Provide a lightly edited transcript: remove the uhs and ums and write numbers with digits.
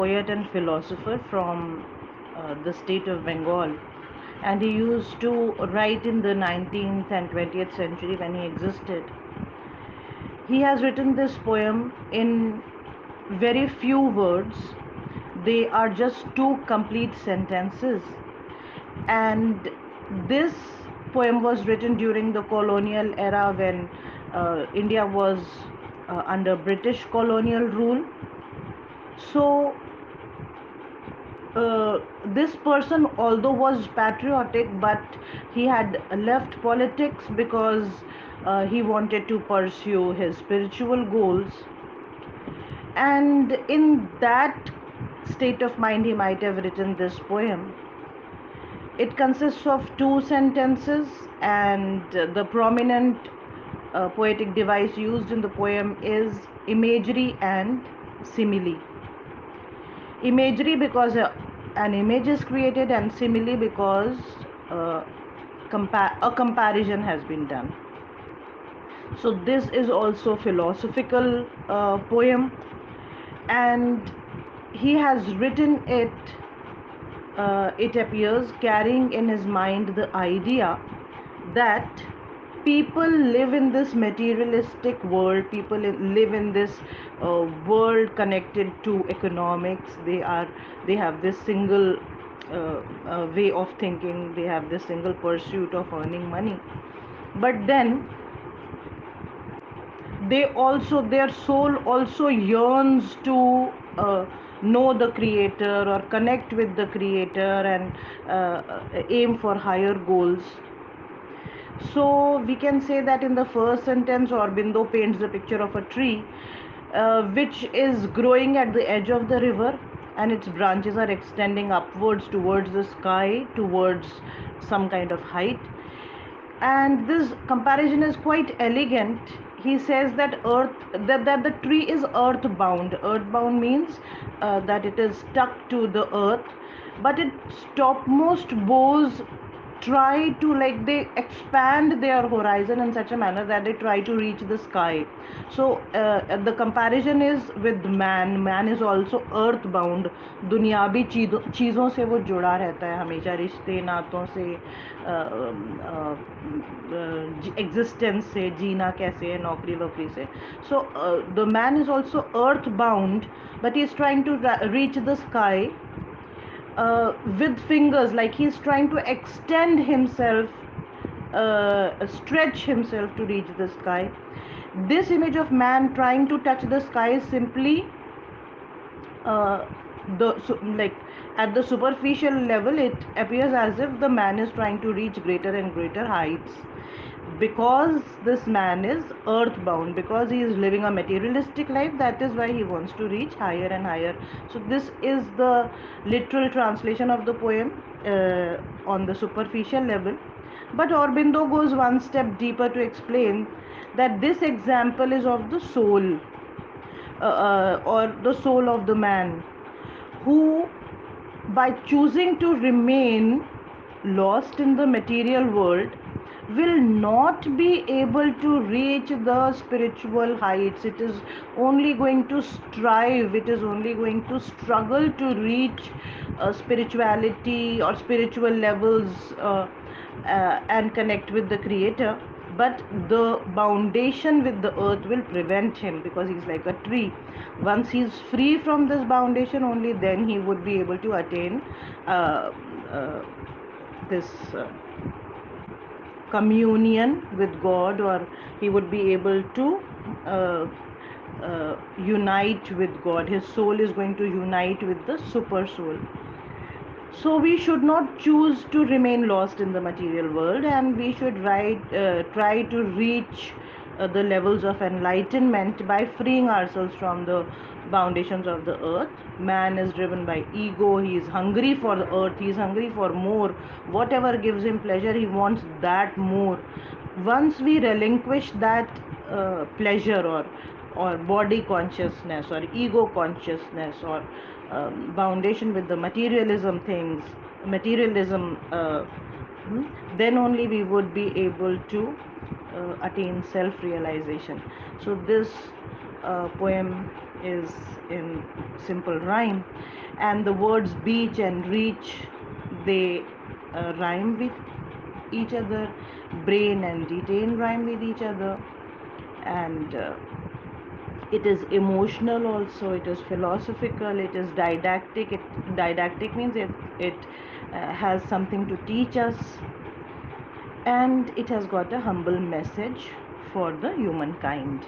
poet and philosopher from the state of Bengal, and he used to write in the 19th and 20th century when he existed. He has written this poem in very few words. They are just two complete sentences, and this poem was written during the colonial era when India was under British colonial rule. So this person, although was patriotic, but he had left politics because he wanted to pursue his spiritual goals. And in that state of mind, he might have written this poem. It consists of two sentences, and the prominent poetic device used in the poem is imagery and simile. Imagery because an image is created, and simile because uh, a comparison has been done. So this is also philosophical poem, and he has written it, it appears, carrying in his mind the idea that people live in this materialistic world. People live in this world connected to economics. They have this single way of thinking. They have this single pursuit of earning money, but then their soul also yearns to know the creator or connect with the creator, and aim for higher goals. So we can say that in the first sentence, Aurobindo paints the picture of a tree which is growing at the edge of the river, and its branches are extending upwards towards the sky, towards some kind of height. And this comparison is quite elegant. He says that that the tree is earthbound. Earthbound means that it is stuck to the earth, but its topmost boughs try to, like, they expand their horizon in such a manner that they try to reach the sky. So the comparison is with man. Man is also earthbound. दुनियावी चीज़ों से वो जुड़ा रहता है हमेशा, रिश्ते नातों से, एग्जिस्टेंस से, जीना कैसे है, नौकरी वोकरी से. So the man is also earth bound, but he's trying to reach the sky with fingers, like he's trying to extend himself, stretch himself to reach the sky. This image of man trying to touch the sky is simply uh, like, at the superficial level it appears as if the man is trying to reach greater and greater heights, because this man is earthbound, because he is living a materialistic life. That is why he wants to reach higher and higher. So this is the literal translation of the poem on the superficial level. But Aurobindo goes one step deeper to explain that this example is of the soul, or the soul of the man, who, by choosing to remain lost in the material world, will not be able to reach the spiritual heights. It is only going to strive, it is only going to struggle to reach spirituality or spiritual levels, and connect with the creator. But the foundation with the earth will prevent him, because he's like a tree. Once he's free from this foundation, only then he would be able to attain uh, uh, this communion with God, or he would be able to uh, unite with God. His soul is going to unite with the super soul. So we should not choose to remain lost in the material world, and we should try to reach the levels of enlightenment by freeing ourselves from the foundations of the earth. Man is driven by ego. He is hungry for the earth. He is hungry for more. Whatever gives him pleasure, he wants that more. Once we relinquish that pleasure, or body consciousness, or ego consciousness, or foundation with the materialism things, materialism, then only we would be able to attain self realization. So this poem is in simple rhyme, and the words beach and reach, they rhyme with each other. Brain and detain rhyme with each other, and it is emotional also, it is philosophical, it is didactic. Didactic means it has something to teach us, and it has got a humble message for the humankind.